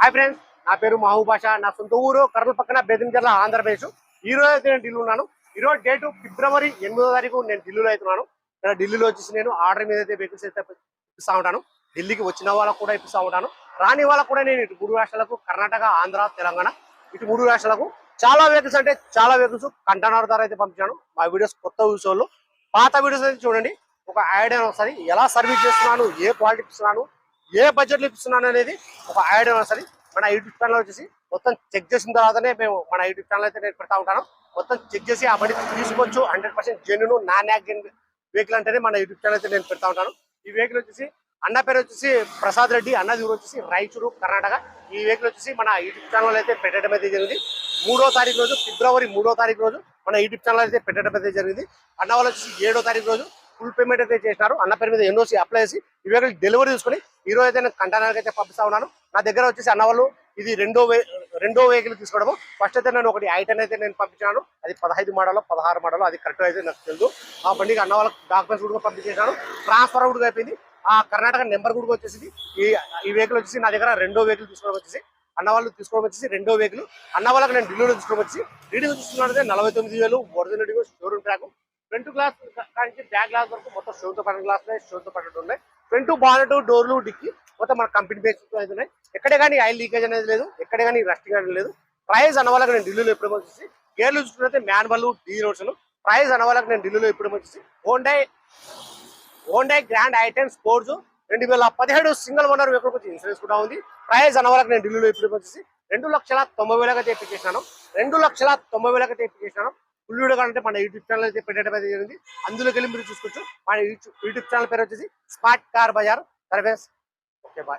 Hi friends, నా పేరు మహబూబ్ బాషా. నా సొంత ఊరు కర్నూలు పక్కన బెదించర్ల, ఆంధ్రప్రదేశ్. ఈ రోజు అయితే నేను ఢిల్లీ ఉన్నాను. ఈ రోజు డేటు ఫిబ్రవరి 8వ తారీఖు. నేను ఢిల్లీలో అవుతున్నాను. ఢిల్లీలో వచ్చేసి నేను ఆర్డర్ మీద అయితే వెహికల్స్ అయితే ఇప్పిస్తా ఉంటాను. ఢిల్లీకి వచ్చిన వాళ్ళకు కూడా ఇప్పిస్తా ఉంటాను. రాని వాళ్ళకు కూడా నేను ఇటు 3 రాష్ట్రాలకు, కర్ణాటక, ఆంధ్ర, తెలంగాణ, ఇటు 3 రాష్ట్రాలకు చాలా వెహికల్స్ అంటే చాలా వెహికల్స్ కంటైనర్ ద్వారా అయితే పంపించాను. మా వీడియోస్ కొత్త చూసేవాళ్ళు పాత వీడియోస్ అయితే చూడండి, ఒక ఐడియా వస్తుంది. ఎలా సర్వీస్ చేస్తున్నాను, ఏ క్వాలిటీ ఇస్తున్నాను, ఏ బడ్జెట్లో ఇస్తున్నాను అనేది ఒక ఐడియా వస్తుంది. మన యూట్యూబ్ ఛానల్ వచ్చేసి మొత్తం చెక్ చేసిన తర్వాతనే మేము మన యూట్యూబ్ ఛానల్ అయితే నేను పెడతా ఉంటాను. మొత్తం చెక్ చేసి ఆ బండి తీసుకోవచ్చు. 100% జెన్యూన్ నాన్ యాక్సిడెంట్ వెహికల్ అంటేనే మన యూట్యూబ్ ఛానల్ అయితే నేను పెడతా ఉంటాను. ఈ వెహికల్ వచ్చేసి అన్న పేరు వచ్చేసి ప్రసాద్ రెడ్డి, అన్నది ఊరు వచ్చేసి రాయచూరు, కర్ణాటక. ఈ వెహికల్ వచ్చేసి మన యూట్యూబ్ ఛానల్ అయితే పెట్టడం అయితే జరిగింది. 3వ తారీఖు రోజు, ఫిబ్రవరి 3వ తారీఖు రోజు మన యూట్యూబ్ ఛానల్ అయితే పెట్టడం అయితే జరిగింది. అన్న వాళ్ళు వచ్చేసి 7వ తారీఖు రోజు ఫుల్ పేమెంట్ అయితే చేసినారు. అన్న పేరు మీద ఎన్ఓసి అప్లై చేసి ఈ వెహికల్ డెలివరీ తీసుకుని ఈ రోజు అయితే నేను కంటైనర్ అయితే పంపిస్తా ఉన్నాను. నా దగ్గర వచ్చేసి అన్న వాళ్ళు ఇది రెండో వెహికల్ తీసుకోవడము. ఫస్ట్ అయితే నేను ఒకటి ఐటెన్ అయితే నేను పంపించాను. అది 15 మోడల్ 16 మోడల్, అది కరెక్ట్ అయితే నాకు తెలుసు. ఆ బండికి అన్న వాళ్ళకి డాక్యుమెంట్స్ కూడా పంపించేసాను. ట్రాన్స్ఫర్ కూడా అయిపోయింది. ఆ కర్ణాటక నెంబర్ కూడా వచ్చేసి ఈ వెహికల్ వచ్చేసి నా దగ్గర రెండో వెహికల్ తీసుకోవడం వచ్చేసి అన్న వాళ్ళు తీసుకోవడం వచ్చేసి రెండో వెహికల్. అన్న వాళ్ళకి నేను ఢిల్లీలో తీసుకోవడం వచ్చి రీడింగ్ చూసుకున్నట్లయితే 49,000 original showroom track. Front glass కానీ బ్యాక్ గ్లాస్ వరకు మొత్తం షోతో పడిన గ్లాస్ షోతో పడినట్టు ఉన్నాయి. ఫ్రంట్ బానెట్, డోర్లు, డిక్కి మొత్తం మన కంపెనీ బేసిక్ అయితే ఉన్నాయి. ఎక్కడే కానీ ఆయిల్ లీకేజ్ అనేది లేదు, ఎక్కడే కానీ రస్టింగ్ అనేది లేదు. ప్రైస్ అన్న వాళ్ళకి నేను ఢిల్లీలో ఎప్పుడు వచ్చేసి గేర్లు చూసుకున్నట్లయితే మాన్యువల్, డీ రోడ్స్. ప్రైస్ అన్న వాళ్ళకి నేను ఢిల్లీలో ఎప్పుడు వచ్చేసి Honda grand i ten sports 2017 single owner vehicle వచ్చి ఇన్సూరెన్స్ కూడా ఉంది. ప్రైస్ అన్న వాళ్ళకి నేను ఢిల్లీలో ఎప్పుడు వచ్చేసి 2,90,000 తెప్పించేసినాను. 2,90,000 తెప్పించేసినాను. ఫుల్ వీడియో కావాలంటే మన యూట్యూబ్ ఛానల్ అయితే పెట్టడం అయితే జరిగింది. అందులోకి వెళ్ళి మీరు చూసుకోవచ్చు. మన యూట్యూబ్ ఛానల్ పేరు వచ్చేసి smart car bazaar service. Okay, bye.